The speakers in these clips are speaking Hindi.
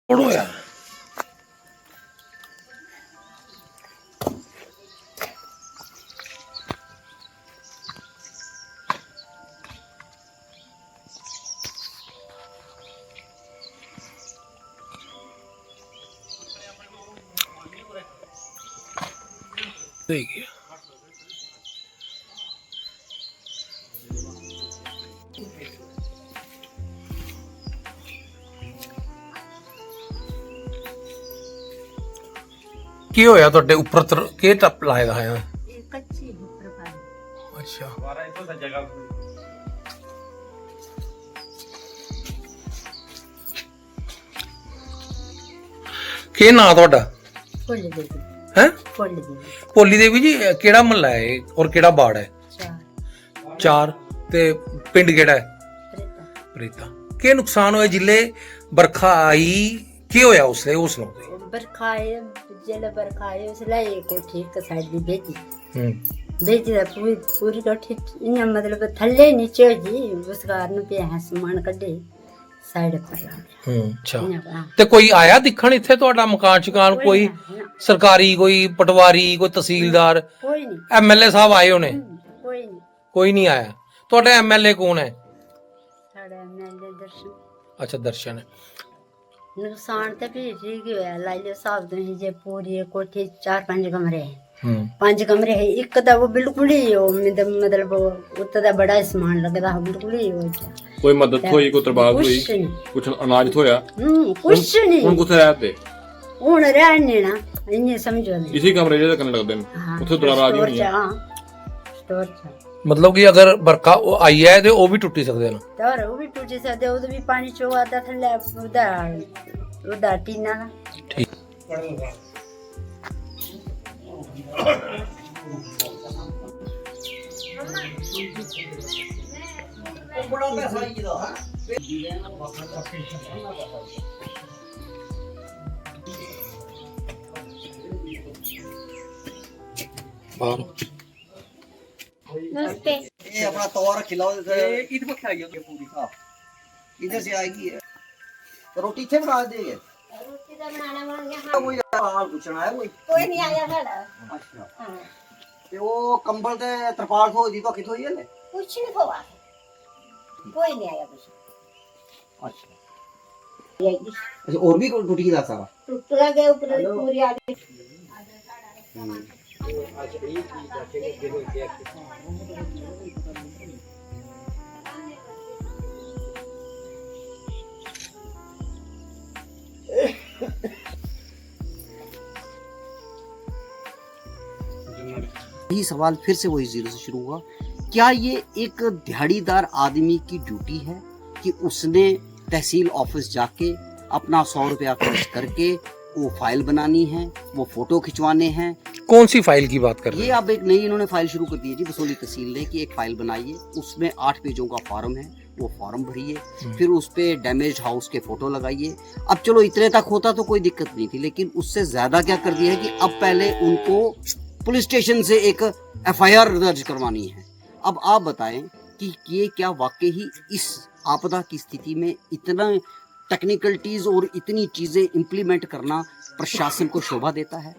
ਹੋਇਆ देखिए ਕੀ ਹੋਇਆ ਤੁਹਾਡੇ ਉੱਪਰ ਕੀ ਟੱਪ ਲਾਇਆ ਹੈ ਇਹ ਕੱਚੀ ਉੱਪਰ ਪਾਣੀ। ਅੱਛਾ ਕੀ ਨਾਂ ਤੁਹਾਡਾ ਫੁੱਲ ਦੇ ਦੀ ਹੈ ਫੁੱਲ ਦੇ ਦੀ ਭੋਲੀ ਦੇਵੀ ਜੀ ਇਹ ਕਿਹੜਾ ਮਹੱਲਾ ਹੈ ਇਹ ਔਰ ਕਿਹੜਾ ਬਾੜ ਹੈ ਚਾਰ 4 ਤੇ ਪਿੰਡ ਕਿਹੜਾ ਹੈ ਪ੍ਰੇਤਾ ਪ੍ਰੀਤਾ ਕੀ ਨੁਕਸਾਨ ਹੋਇਆ ਜਿੱਲੇ ਬਰਖਾ ਆਈ ਕੀ ਹੋਇਆ ਉਸਲੇ ਉਸ ਨੂੰ ਬਰਖਾਏ ਜਲ ਬਰਖਾਏ ਉਸ ਲਈ ਕੋਠੀ ਇੱਕ ਸਾਈਡ ਦੀ ਭੇਜੀ ਹੂੰ ਭੇਜੀ ਦਾ ਪੂਰੀ ਕੋਠੀ ਇਹਨਾਂ ਮਤਲਬ ਥੱਲੇ ਨੀਚੇ ਜੀ ਉਸ ਕਾਰਨ ਪਿਆ ਹੈ ਸਮਾਨ ਕੱਢੇ ਸਾਈਡ ਪਰ ਲਾ ਅੱਛਾ ਦਿੱਤਾ। ਤੇ ਕੋਈ ਆਇਆ ਦਿਖਣ ਇੱਥੇ ਤੁਹਾਡਾ ਮਕਾਨ ਚਕਾਨ ਕੋਈ ਸਰਕਾਰੀ ਕੋਈ ਪਟਵਾਰੀ ਕੋਈ ਤਹਿਸੀਲਦਾਰ ਕੋਈ ਨਹੀਂ ਐਮਐਲਏ ਸਾਹਿਬ ਆਏ ਹੋਣੇ ਕੋਈ ਨਹੀਂ ਕੋਈ ਨਹੀਂ ਆਇਆ ਤੁਹਾਡਾ ਐਮਐਲਏ ਕੌਣ ਹੈ ਸਾਡਾ ਐਮਐਲਏ ਦਰਸ਼ਨ ਅੱਛਾ ਦਰਸ਼ਨ ਹੈ ਨੁਕਸਾਨ ਤਾਂ ਵੀ ਠੀਕ ਹੀ ਹੋਇਆ ਲਾਈ ਲਿਓ ਹਿਸਾਬ ਤੋਂ ਹੀ ਜੇ ਪੂਰੀ ਕੋਠੀ 4-5 ਕਮਰੇ ਹੈ ਹੂੰ 5 ਕਮਰੇ है एक तो वो बिल्कुल ही हो मतलब उतना दा बड़ा समान लगदा है बिल्कुल ही हो गया कोई मदद हुई कोई तरबाद हुई कुछ नहीं कुछ अनाज होया कुछ नहीं हुन कुछ रहते हुन रहने ना इन्ने समझो नहीं इसी कमरे जे कन लगदे ने उथे दरार आ गई हां स्टोर छ मतलब कि अगर बरखा आई है तो वो भी टूटी सकते हैं तर वो भी टूटी सकदे वो भी पानी चो आता थल्ले उदा टीना ना ठीक नमस्ते ये अपना तवा खिलाओ ईद पर खाइए पूरी हाँ इधर से आएगी तो रोटी थे बना देंगे रोटी तो बनाना मन गया कोई हाल पूछना है कोई नहीं आया साडा अच्छा हां ते वो कंबल ते तरपाल खो दी तो किथों ही है ले कुछ नहीं खोवा कोई नहीं आया कुछ अच्छा अच्छा और भी टूटी की सारा टूट गया ऊपर पूरी आ गई यही सवाल फिर से वही जीरो से शुरू हुआ क्या ये एक दिहाड़ीदार आदमी की ड्यूटी है कि उसने तहसील ऑफिस जाके अपना 100 रुपया खर्च करके वो फाइल बनानी है वो फोटो खिंचवाने हैं कौन सी फाइल की बात कर रहे ये अब एक नई इन्होंने फाइल शुरू कर दी है जी बसोली तहसील ने कि एक फाइल बनाइए उसमें 8 पेजों का फॉर्म है वो फॉर्म भरिए फिर उस पे डैमेज हाउस के फोटो लगाइए अब चलो इतने तक होता तो कोई दिक्कत नहीं थी लेकिन उससे ज्यादा क्या कर दिया है कि अब पहले उनको पुलिस स्टेशन से एक एफआईआर दर्ज करवानी है अब आप बताएं कि ये क्या वाकई ही इस आपदा की स्थिति में इतना टेक्निकलिटीज और इतनी चीजें इम्प्लीमेंट करना प्रशासन को शोभा देता है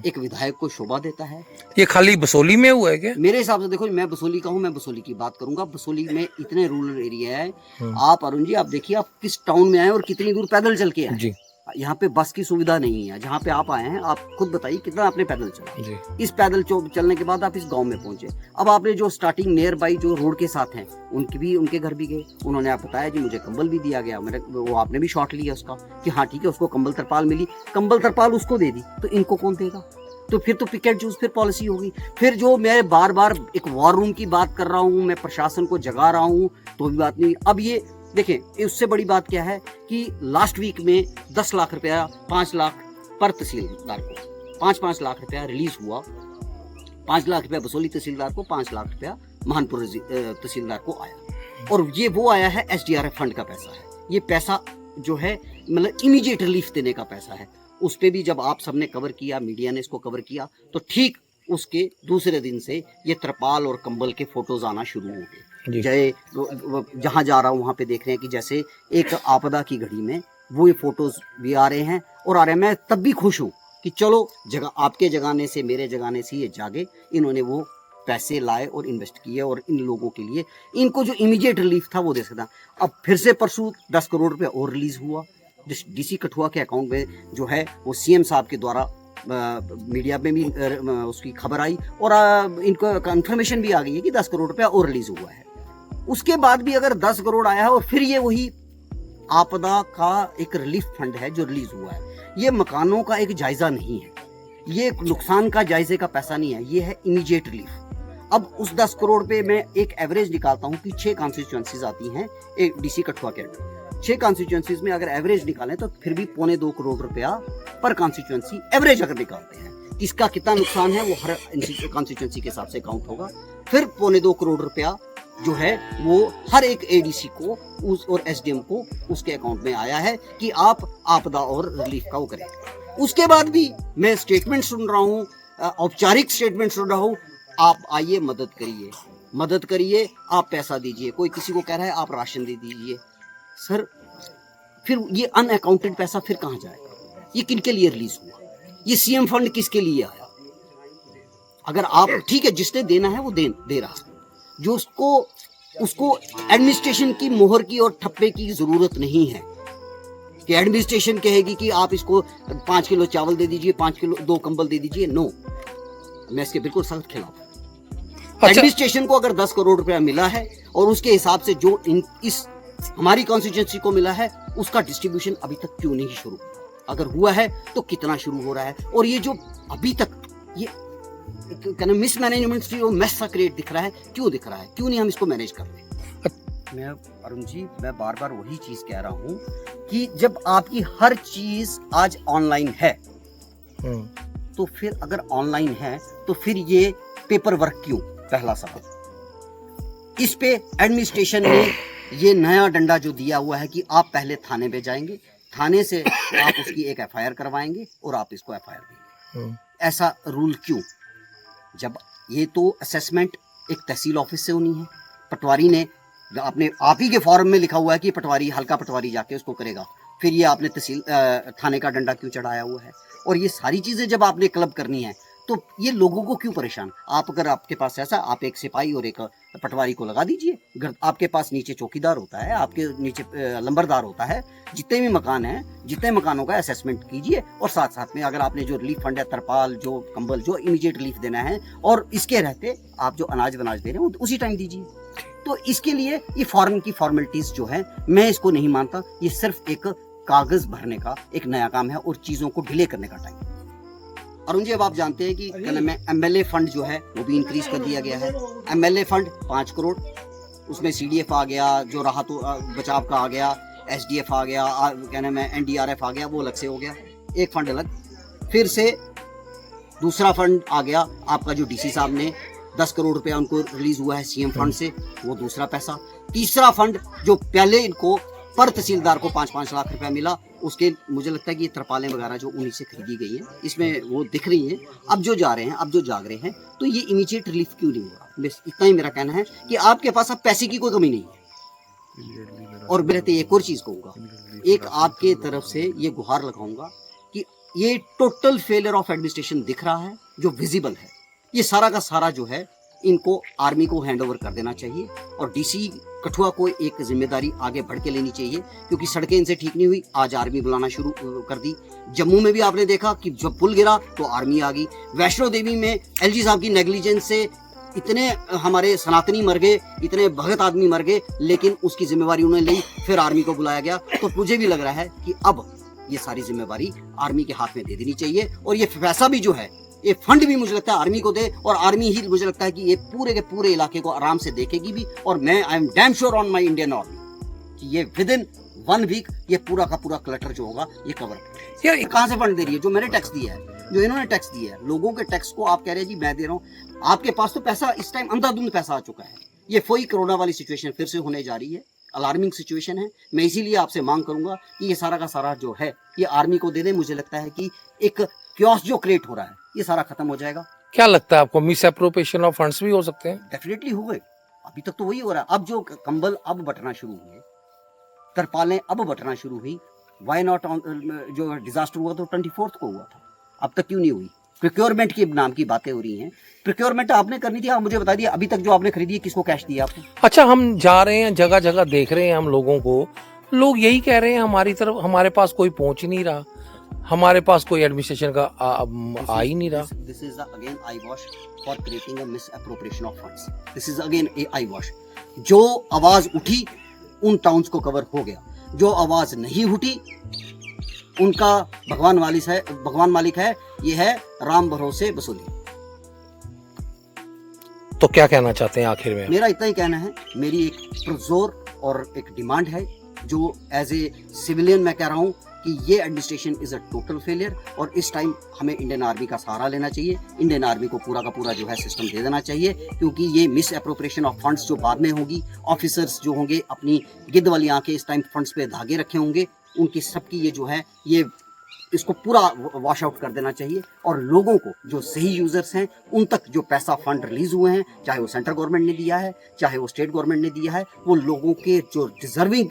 एक विधायक को शोभा देता है ये खाली बसोली में हुआ है क्या मेरे हिसाब से देखो मैं बसोली का हूँ मैं बसोली की बात करूंगा बसोली में इतने रूरल एरिया है आप अरुण जी आप देखिए आप किस टाउन में आए और कितनी दूर पैदल चल के आए जी यहाँ पे बस की सुविधा नहीं है जहाँ पे आप आए हैं आप खुद बताइए कितना आपने पैदल चला जी इस पैदल चलने के बाद आप इस गांव में पहुंचे अब आपने जो स्टार्टिंग नियर बाई जो रोड के साथ हैं उनके घर भी गए उन्होंने आप बताया जी मुझे कंबल भी दिया गया मेरे वो आपने भी शॉट लिया उसका कि हाँ ठीक है उसको कंबल तरपाल मिली कंबल तरपाल उसको दे दी तो इनको कौन देगा तो फिर तो पिकेट जूस फिर पॉलिसी होगी फिर जो मैं बार बार एक वॉर रूम की बात कर रहा हूँ मैं प्रशासन को जगा रहा हूँ तो भी बात नहीं अब ये देखें उससे बड़ी बात क्या है कि लास्ट वीक में 10 लाख रुपया 5 लाख पर तहसीलदार को 5-5 लाख रुपया रिलीज हुआ 5 लाख रुपया बसोली तहसीलदार को 5 लाख रुपया महानपुर तहसीलदार को आया और ये वो आया है SDRF फंड का पैसा है ये पैसा जो है मतलब इमीडिएट रिलीफ देने का पैसा है उस पे भी जब आप सबने कवर किया मीडिया ने इसको कवर किया तो ठीक उसके दूसरे दिन से ये तरपाल और कंबल के फोटोज आना शुरू हो गए जय जहाँ जा रहा हूँ वहाँ पे देख रहे हैं कि जैसे एक आपदा की घड़ी में वो ये फोटोज भी आ रहे हैं और आ रहे हैं। मैं तब भी खुश हूँ कि चलो जगह आपके जगाने से मेरे जगाने से ये जागे, इन्होंने वो पैसे लाए और इन्वेस्ट किए और इन लोगों के लिए इनको जो इमीडिएट रिलीफ था वो दे सकता। अब फिर से परसों 10 करोड़ रुपया और रिलीज हुआ डीसी कठुआ के अकाउंट में जो है वो सीएम साहब के द्वारा मीडिया में भी उसकी खबर आई और इनको कंफर्मेशन भी आ गई है कि 10 करोड़ रुपया और रिलीज हुआ है। उसके बाद भी अगर 10 करोड़ आया है और फिर ये वही आपदा का एक रिलीफ फंड है जो रिलीज हुआ है, ये मकानों का एक जायजा नहीं है, ये नुकसान का जायजे का पैसा नहीं है, ये है इमीडिएट रिलीफ। अब उस 10 करोड़ पे मैं एक एवरेज निकालता हूँ कि 6 कॉन्स्टिट्यूएंसीज आती हैं एक डीसी कठुआ के अंदर। 6 कॉन्स्टिट्यूएंसीज में अगर एवरेज निकालें तो फिर भी 2.25 करोड़ रुपया पर कॉन्स्टिट्यूएंसी एवरेज अगर निकालते हैं, इसका कितना नुकसान है वो हर कॉन्स्टिट्यूएंसी के हिसाब से काउंट होगा। फिर 2.25 करोड़ रुपया जो है वो हर एक एडीसी को उस और एसडीएम को उसके अकाउंट में आया है कि आप आपदा और रिलीफ का वो करें। उसके बाद भी मैं स्टेटमेंट सुन रहा हूँ, औपचारिक स्टेटमेंट सुन रहा हूँ, आप आइए मदद करिए, आप पैसा दीजिए। कोई किसी को कह रहा है आप राशन दे दीजिए। सर फिर ये अनअकाउंटेड पैसा फिर कहाँ जाएगा? ये किनके लिए रिलीज हुआ? ये सीएम फंड किसके लिए आया? अगर आप ठीक है जिसने देना है वो दे रहा, जो उसको एडमिनिस्ट्रेशन की मोहर की और ठप्पे की जरूरत नहीं है कि एडमिनिस्ट्रेशन कहेगी कि आप इसको 5 किलो चावल दे दीजिए, 5 किलो 2 कंबल दे दीजिए। नो, मैं इसके बिल्कुल सख्त खिलाफ। एडमिनिस्ट्रेशन को अगर 10 करोड़ रुपया मिला है और उसके हिसाब से जो इस हमारी कॉन्स्टिट्यूएंसी को मिला है उसका डिस्ट्रीब्यूशन अभी तक क्यों नहीं शुरू? अगर हुआ है तो कितना शुरू हो रहा है? और ये जो अभी तक ये मिसमैनेजमेंट मैस सा क्रिएट दिख रहा है, क्यों दिख रहा है? क्यों नहीं हम इसको मैनेज कर रहे? मैं अरुण जी मैं बार बार वही चीज कह रहा हूँ कि जब आपकी हर चीज आज ऑनलाइन है तो फिर अगर ऑनलाइन है तो फिर ये पेपर वर्क क्यों? पहला सवाल। इस पे एडमिनिस्ट्रेशन ने ये नया डंडा जो दिया हुआ है कि आप पहले थाने पे जाएंगे, थाने से आप उसकी एक एफआईआर करवाएंगे और आप इसको एफआईआर देंगे। ऐसा रूल क्यों? जब ये तो असेसमेंट एक तहसील ऑफिस से होनी है। पटवारी ने आपने आप ही के फॉर्म में लिखा हुआ है कि पटवारी हल्का पटवारी जाके उसको करेगा, फिर ये आपने तहसील थाने का डंडा क्यों चढ़ाया हुआ है? और ये सारी चीजें जब आपने क्लब करनी है तो ये लोगों को क्यों परेशान? आप अगर आपके पास ऐसा आप एक सिपाही और एक पटवारी को लगा दीजिए। आपके पास नीचे चौकीदार होता है, आपके नीचे लंबरदार होता है, जितने भी मकान हैं जितने मकानों का असेसमेंट कीजिए और साथ साथ में अगर आपने जो रिलीफ फंड है, तरपाल जो कंबल जो इमीडिएट रिलीफ देना है और इसके रहते आप जो अनाज वनाज दे रहे हैं उसी टाइम दीजिए। तो इसके लिए ये फॉरेन की फॉर्मेलिटीज जो है मैं इसको नहीं मानता। ये सिर्फ एक कागज भरने का एक नया काम है और चीजों को डिले करने का टाइम। अरुण जी अब आप जानते हैं कि एमएलए फंड जो है वो भी इंक्रीज कर दिया गया है। एमएलए फंड 5 करोड़, उसमें सीडीएफ आ गया, जो राहत बचाव का आ गया, एसडीएफ आ गया, क्या नाम है एनडीआरएफ आ गया, वो अलग से हो गया एक फंड अलग। फिर से दूसरा फंड आ गया आपका जो डीसी साहब ने 10 करोड़ रुपया उनको रिलीज हुआ है सीएम फंड से, वो दूसरा पैसा। तीसरा फंड जो पहले इनको पर तहसीलदार को 5-5 लाख रुपया मिला, उसके मुझे लगता है कि ये तरपालें वगैरह जो उन्हीं से खरीदी गई हैं इसमें वो दिख रही हैं। अब जो जा रहे हैं, अब जो जाग रहे हैं, तो ये इमीडिएट रिलीफ क्यों नहीं हुआ? बस इतना ही मेरा कहना है कि आपके पास अब पैसे की कोई कमी नहीं है। और मैं रहते एक और चीज कहूंगा, एक आपके तरफ से ये गुहार लगाऊंगा कि ये टोटल फेलियर ऑफ एडमिनिस्ट्रेशन दिख रहा है जो विजिबल है। ये सारा का सारा जो है इनको आर्मी को हैंड ओवर कर देना चाहिए और डीसी कठुआ को एक जिम्मेदारी आगे बढ़ के लेनी चाहिए, क्योंकि सड़कें इनसे ठीक नहीं हुई, आज आर्मी बुलाना शुरू कर दी। जम्मू में भी आपने देखा कि जब पुल गिरा तो आर्मी आ गई। वैष्णो देवी में एलजी साहब की नेग्लिजेंस से इतने हमारे सनातनी मर गए, इतने भगत आदमी मर गए, लेकिन उसकी जिम्मेवारी उन्होंने ली, फिर आर्मी को बुलाया गया। तो मुझे भी लग रहा है कि अब ये सारी जिम्मेवारी आर्मी के हाथ में दे देनी चाहिए और ये पैसा भी जो है, ये फंड भी मुझे लगता है आर्मी को दे और आर्मी ही मुझे लगता है कि ये पूरे के पूरे इलाके को आराम से देखेगी भी। और मैं I am damn sure on my Indian army कि ये विद इन 1 वीक ये पूरा का पूरा क्लटर जो होगा ये कवर। यार कहाँ से फंड दे रही है? जो मैंने टैक्स दिया है, जो इन्होंने टैक्स दिया है, लोगों के टैक्स को आप कह रहे हैं जी मैं दे रहा हूँ। आपके पास तो पैसा इस टाइम अंधाधुंध पैसा आ चुका है। ये वही कोरोना वाली सिचुएशन फिर से होने जा रही है, अलार्मिंग सिचुएशन है। मैं इसीलिए आपसे मांग करूंगा कि ये सारा का सारा जो है ये आर्मी को दे दे। मुझे लगता है कि एक क्योस जो क्रिएट हो रहा है ये सारा खत्म हो जाएगा। क्या लगता है आपको, मिस एप्रोप्रिएशन ऑफ फंड्स भी हो सकते हैं? डेफिनेटली हो गए, अभी तक तो वही हो रहा है। अब जो कंबल अब बटना शुरू हुए, तरपालें अब बटना शुरू हुई, वाई नॉट जो डिजास्टर हुआ तो 24 को हुआ था, अब तक क्यों नहीं हुई? प्रोक्योरमेंट के नाम की बातें हो रही हैं। प्रोक्योरमेंट आपने करनी थी, आप मुझे बता दिए अभी तक जो आपने खरीदी है किसको कैश दिया आपने? अच्छा, हम जा रहे हैं, जगह जगह देख रहे हैं हम लोगों को, लोग यही कह रहे हैं हमारी तरफ, हमारे पास कोई पहुंच ही नहीं रहा, हमारे पास कोई एडमिनिस्ट्रेशन का आ ही नहीं रहा। This is again I wash for creating a miss appropriation of funds. This is again A I wash. जो आवाज उठी उन टाउन्स को कवर हो गया, जो आवाज नहीं उठी उनका भगवान मालिक है, ये है राम भरोसे बसूली। तो क्या कहना चाहते हैं आखिर में? मेरा इतना ही कहना है, मेरी एक पुरजोर और एक डिमांड है, जो एज ए सिविलियन मैं कह रहा हूँ कि ये administration is a total failure, और इस टाइम हमें इंडियन आर्मी का सहारा लेना चाहिए। इंडियन आर्मी को पूरा का पूरा जो है सिस्टम दे देना चाहिए, क्योंकि ये मिस अप्रोप्रिएशन ऑफ फंड्स जो बाद में होगी, ऑफिसर्स जो होंगे अपनी गिद्ध वाली आंखें इस टाइम फंड्स पे धागे रखे होंगे, उनकी सबकी ये जो है ये इसको पूरा वॉश आउट कर देना चाहिए, और लोगों को जो सही यूजर्स हैं उन तक जो पैसा फंड रिलीज हुए हैं, चाहे वो सेंट्रल गवर्नमेंट ने दिया है चाहे वो स्टेट गवर्नमेंट ने दिया है, वो लोगों के जो डिजर्विंग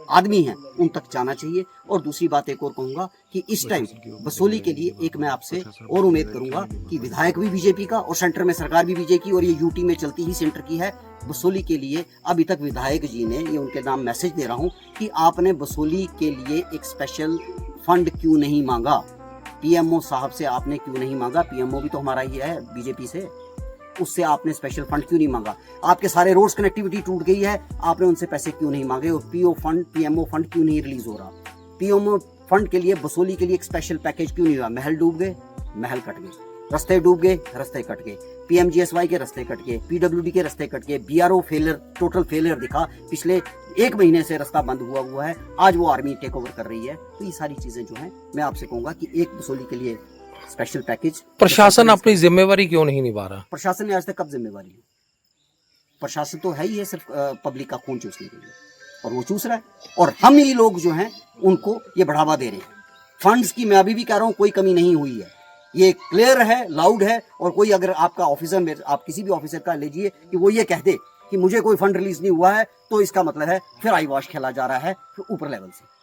आदमी हैं उन तक जाना चाहिए। और दूसरी बात एक और कहूंगा कि इस टाइम बसोली के लिए एक मैं आपसे और उम्मीद करूंगा कि विधायक भी बीजेपी का और सेंटर में सरकार भी बीजेपी की, और ये यूटी में चलती ही सेंटर की है। बसोली के लिए अभी तक विधायक जी ने, ये उनके नाम मैसेज दे रहा हूं, कि आपने बसोली के लिए एक स्पेशल फंड क्यों नहीं मांगा? पीएमओ साहब से आपने क्यों नहीं मांगा? पीएमओ भी तो हमारा ही है बीजेपी से, उससे आपने स्पेशल फंड क्यों नहीं मांगा? आपके सारे रोड्स कनेक्टिविटी टूट गई है, आपने उनसे पैसे क्यों नहीं मांगे? और पीएमओ फंड क्यों नहीं रिलीज हो रहा? पीएमओ फंड के लिए बसोली के लिए एक स्पेशल पैकेज क्यों नहीं हुआ? महल डूब गए, महल कट गए, रस्ते डूब गए, रस्ते कट गए, पीएमजीएसवाई के रस्ते कट गए, पीडब्ल्यूडी के रस्ते कट गए, बीआरओ फेलियर, टोटल फेलियर दिखा। पिछले 1 महीने से रास्ता बंद हुआ है, आज वो आर्मी टेक ओवर कर रही है। तो ये सारी चीजें जो हैं, मैं आपसे कहूंगा कि एक बसोली के लिए स्पेशल पैकेज। प्रशासन अपनी जिम्मेवारी क्यों नहीं निभा रहा? प्रशासन ने आज तक कब जिम्मेवारी ली? प्रशासन तो है ही है सिर्फ पब्लिक का खून चूसने के लिए, और वो चूस रहा है, और हम ही लोग जो हैं उनको ये बढ़ावा दे रहे हैं। फंड्स की मैं अभी भी कह रहा हूँ कोई कमी नहीं हुई है, ये क्लियर है, लाउड है। और कोई अगर आपका ऑफिसर, आप किसी भी ऑफिसर का लीजिए कि वो ये कह दे कि मुझे कोई फंड रिलीज नहीं हुआ है, तो इसका मतलब है फिर आई वॉश खेला जा रहा है ऊपर लेवल से।